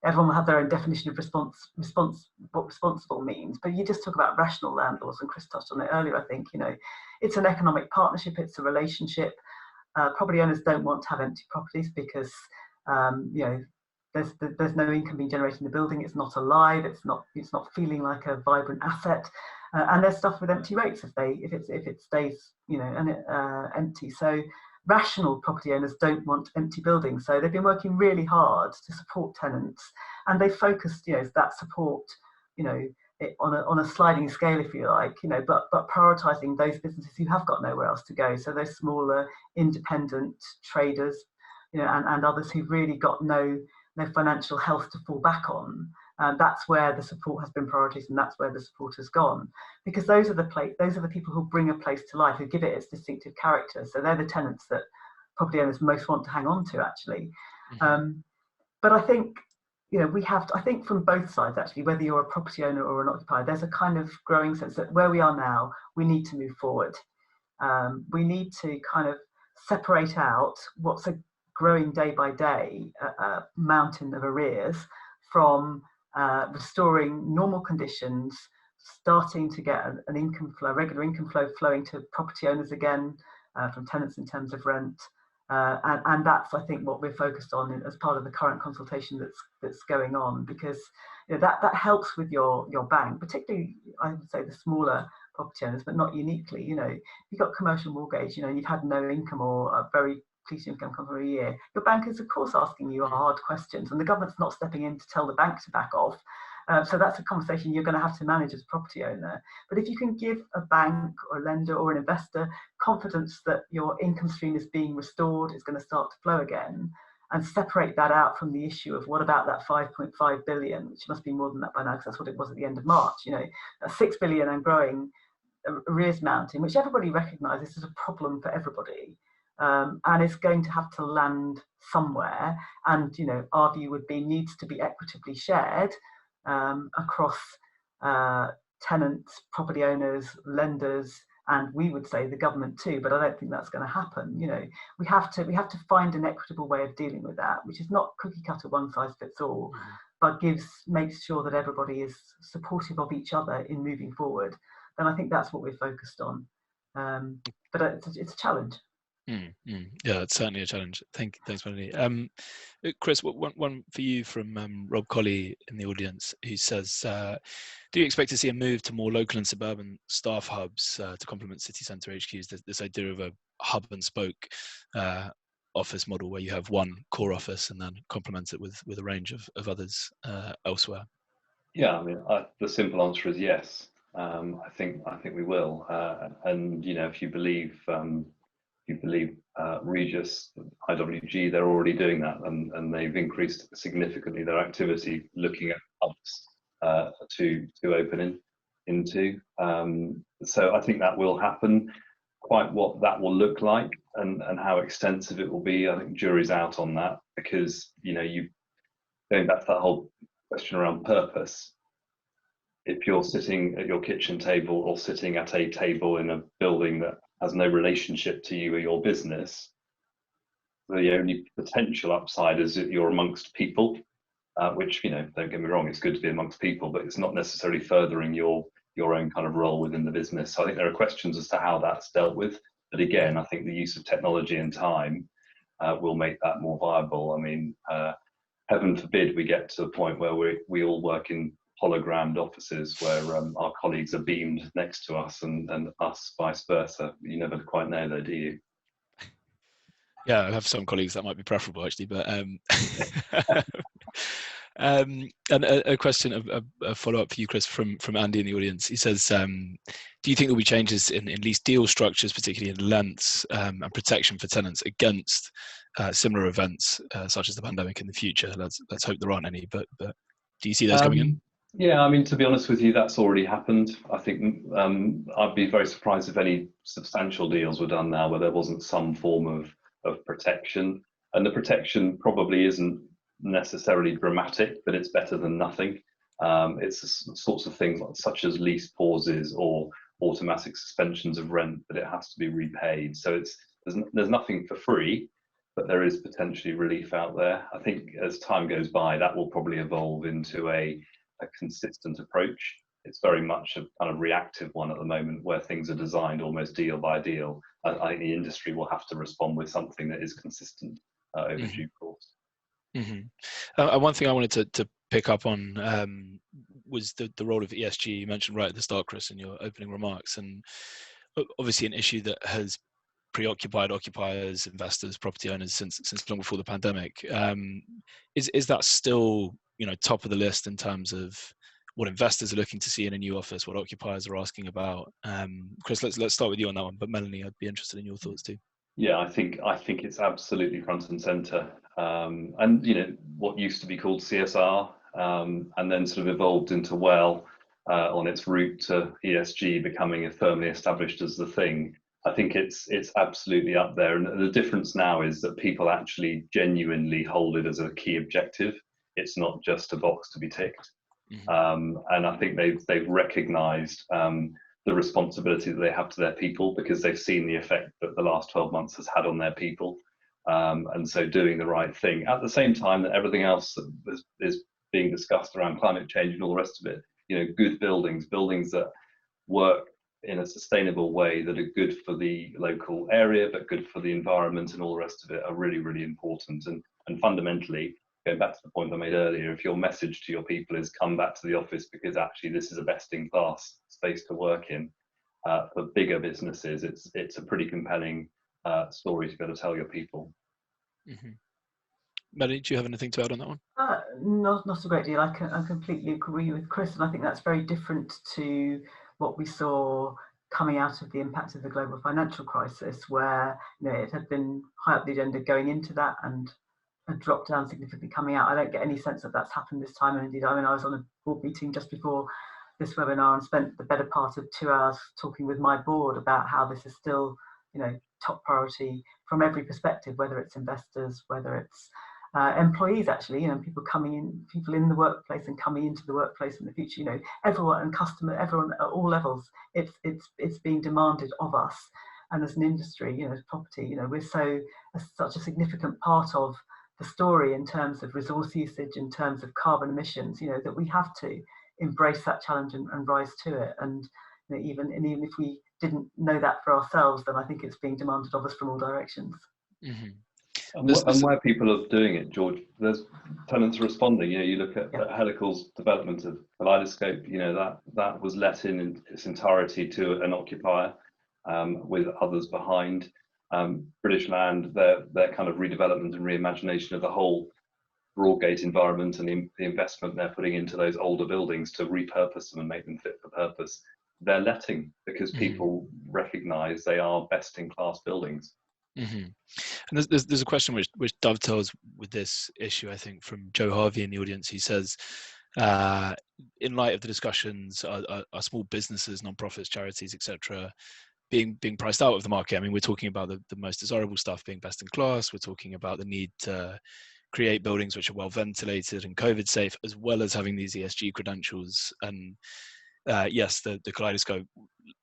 everyone will have their own definition of what responsible means. But you just talk about rational landlords, and Chris touched on it earlier. I think, it's an economic partnership, it's a relationship. Property owners don't want to have empty properties because, there's no income being generated in the building. It's not alive. It's not feeling like a vibrant asset. And they're stuffed with empty rates if it stays, empty. So rational property owners don't want empty buildings. So they've been working really hard to support tenants, and they focused, that support, on a sliding scale, if you like, but prioritising those businesses who have got nowhere else to go. So those smaller independent traders, and others who've really got no financial health to fall back on. That's where the support has been prioritised, and that's where the support has gone, because those are the people who bring a place to life, who give it its distinctive character. So they're the tenants that property owners most want to hang on to, actually. Mm-hmm. But I think, we have to, I think from both sides, actually, whether you're a property owner or an occupier, there's a kind of growing sense that where we are now, we need to move forward. We need to kind of separate out what's a growing day by day mountain of arrears from restoring normal conditions, starting to get an income flow, regular income flow flowing to property owners again from tenants in terms of rent. And that's, I think, what we're focused on as part of the current consultation that's going on, because that helps with your bank, particularly I would say the smaller property owners, but not uniquely. You've got commercial mortgage, you've had no income or a very decent income come for a year. Your bank is, of course, asking you hard questions, and the government's not stepping in to tell the bank to back off. So that's a conversation you're going to have to manage as a property owner. But if you can give a bank or a lender or an investor confidence that your income stream is being restored, it's going to start to flow again, and separate that out from the issue of what about that 5.5 billion, which must be more than that by now, because that's what it was at the end of March, 6 billion and growing arrears mountain, which everybody recognises as a problem for everybody. And it's going to have to land somewhere. And, our view would be needs to be equitably shared across tenants, property owners, lenders, and we would say the government too. But I don't think that's going to happen. We have to find an equitable way of dealing with that, which is not cookie cutter, one size fits all, but makes sure that everybody is supportive of each other in moving forward. Then I think that's what we're focused on. But it's a challenge. Yeah, it's certainly a challenge. Thanks, Melanie. Chris, one for you from Rob Colley in the audience, who says, do you expect to see a move to more local and suburban staff hubs to complement city centre HQs? This idea of a hub and spoke office model where you have one core office and then complement it with a range of others elsewhere. Yeah, I mean, the simple answer is yes. I think we will, and if you believe Regis, IWG, they're already doing that, and they've increased significantly their activity looking at hubs to open into. So I think that will happen. Quite what that will look like and how extensive it will be, I think jury's out on that, because you going back to that whole question around purpose. If you're sitting at your kitchen table or sitting at a table in a building that has no relationship to you or your business, the only potential upside is that you're amongst people, which, don't get me wrong, it's good to be amongst people, but it's not necessarily furthering your own kind of role within the business. So I think there are questions as to how that's dealt with. But again, I think the use of technology and time will make that more viable. I mean, heaven forbid we get to the point where we all work in hologrammed offices where our colleagues are beamed next to us and us vice versa. You never quite know though, do you? Yeah, I have some colleagues that might be preferable actually, but and a question, a follow-up for you, Chris, from Andy in the audience. He says, do you think there'll be changes in lease deal structures, particularly in lengths and protection for tenants against similar events such as the pandemic in the future? Let's hope there aren't any, but do you see those coming in? Yeah, I mean, to be honest with you, that's already happened. I think I'd be very surprised if any substantial deals were done now where there wasn't some form of protection. And the protection probably isn't necessarily dramatic, but it's better than nothing. It's the sorts of things such as lease pauses or automatic suspensions of rent, but it has to be repaid. So there's nothing for free, but there is potentially relief out there. I think as time goes by, that will probably evolve into a consistent approach. It's very much a kind of reactive one at the moment where things are designed almost deal by deal. I think the industry will have to respond with something that is consistent over due course. Mm-hmm. One thing I wanted to pick up on was the role of ESG. You mentioned right at the start, Chris, in your opening remarks, and obviously an issue that has preoccupied occupiers, investors, property owners since long before the pandemic. Is that still top of the list in terms of what investors are looking to see in a new office, what occupiers are asking about. Chris, let's start with you on that one, but Melanie, I'd be interested in your thoughts too. Yeah, I think it's absolutely front and centre, and you know what used to be called CSR, and then sort of evolved into on its route to ESG becoming firmly established as the thing. I think it's absolutely up there, and the difference now is that people actually genuinely hold it as a key objective. It's not just a box to be ticked, and I think they've recognised the responsibility that they have to their people, because they've seen the effect that the last 12 months has had on their people, and so doing the right thing at the same time that everything else that is being discussed around climate change and all the rest of it. You know, good buildings that work in a sustainable way, that are good for the local area but good for the environment and all the rest of it, are really, really important. And fundamentally, going back to the point I made earlier, if your message to your people is come back to the office because actually this is a best in class space to work in, for bigger businesses, it's a pretty compelling story to be able to tell your people. Melanie, do you have anything to add on that one? Not a great deal. I completely agree with Chris, and I think that's very different to what we saw coming out of the impact of the global financial crisis, where it had been high up the agenda going into that and had dropped down significantly coming out. I don't get any sense that that's happened this time, and indeed, I mean, I was on a board meeting just before this webinar and spent the better part of 2 hours talking with my board about how this is still, top priority from every perspective, whether it's investors, whether it's employees, actually, people in the workplace and coming into the workplace in the future, everyone and customer, everyone at all levels, it's being demanded of us. And as an industry, as property, we're such a significant part of the story in terms of resource usage, in terms of carbon emissions, that we have to embrace that challenge and rise to it. And even if we didn't know that for ourselves, then I think it's being demanded of us from all directions. And where people are doing it, George, there's tenants responding. You look at Helical's development of Kaleidoscope. That was let in its entirety to an occupier, with others behind. British Land, their kind of redevelopment and reimagination of the whole Broadgate environment and the investment they're putting into those older buildings to repurpose them and make them fit for purpose, they're letting because people recognise they are best in class buildings. And there's a question which dovetails with this issue, I think, from Joe Harvey in the audience. He says, in light of the discussions, are small businesses, non-profits, charities, etc., being priced out of the market? I mean, we're talking about the most desirable stuff being best in class. We're talking about the need to create buildings which are well ventilated and COVID safe, as well as having these ESG credentials. And yes, the Kaleidoscope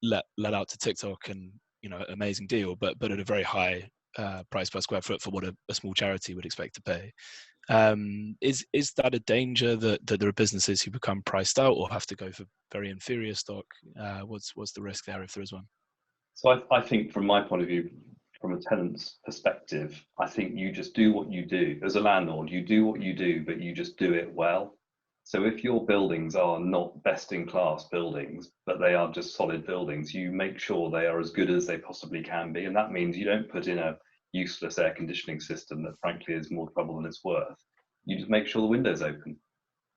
let out to TikTok, and amazing deal, but at a very high price per square foot for what a small charity would expect to pay. Is that a danger that there are businesses who become priced out or have to go for very inferior stock? What's the risk there, if there is one? So I think from my point of view, from a tenant's perspective, I think you just do what you do. As a landlord, you do what you do, but you just do it well. So if your buildings are not best in class buildings, but they are just solid buildings, you make sure they are as good as they possibly can be. And that means you don't put in a useless air conditioning system that frankly is more trouble than it's worth. You just make sure the window's open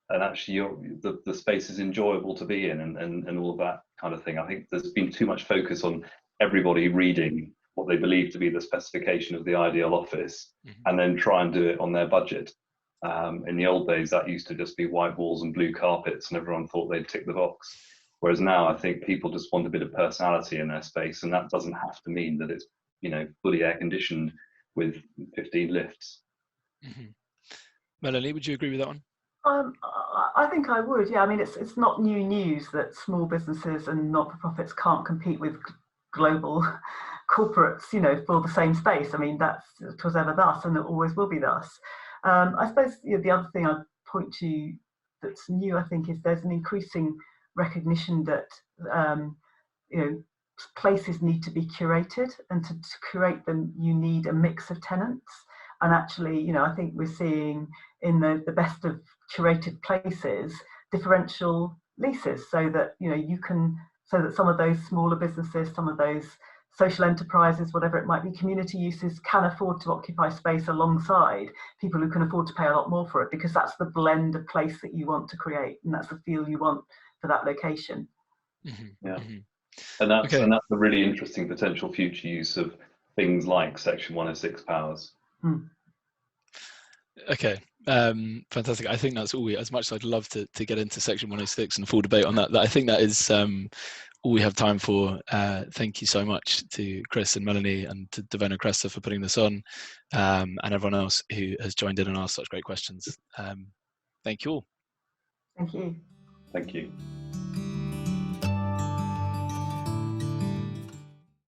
and actually the space is enjoyable to be in and all of that kind of thing. I think there's been too much focus on everybody reading what they believe to be the specification of the ideal office and then try and do it on their budget. In the old days, that used to just be white walls and blue carpets and everyone thought they'd tick the box. Whereas now I think people just want a bit of personality in their space, and that doesn't have to mean that it's fully air conditioned with 15 lifts. Melanie, would you agree with that one? I think I would. Yeah, I mean, it's not new news that small businesses and not-for-profits can't compete with global corporates, for the same space. I mean, it was ever thus, and it always will be thus. I suppose the other thing I'd point to that's new, I think, is there's an increasing recognition that places need to be curated, and to curate them, you need a mix of tenants. And actually, I think we're seeing in the best of curated places differential leases, so that so that some of those smaller businesses, some of those social enterprises, whatever it might be, community uses, can afford to occupy space alongside people who can afford to pay a lot more for it, because that's the blend of place that you want to create, and that's the feel you want for that location. Yeah, Mm-hmm. and that's Okay. a really interesting potential future use of things like Section 106 powers. Okay, fantastic. I think that's all we, as much as I'd love to get into Section 106 and a full debate on that, I think that is all we have time for. Thank you so much to Chris and Melanie and to DeVono Cresa for putting this on, and everyone else who has joined in and asked such great questions. Thank you all. Thank you. Thank you.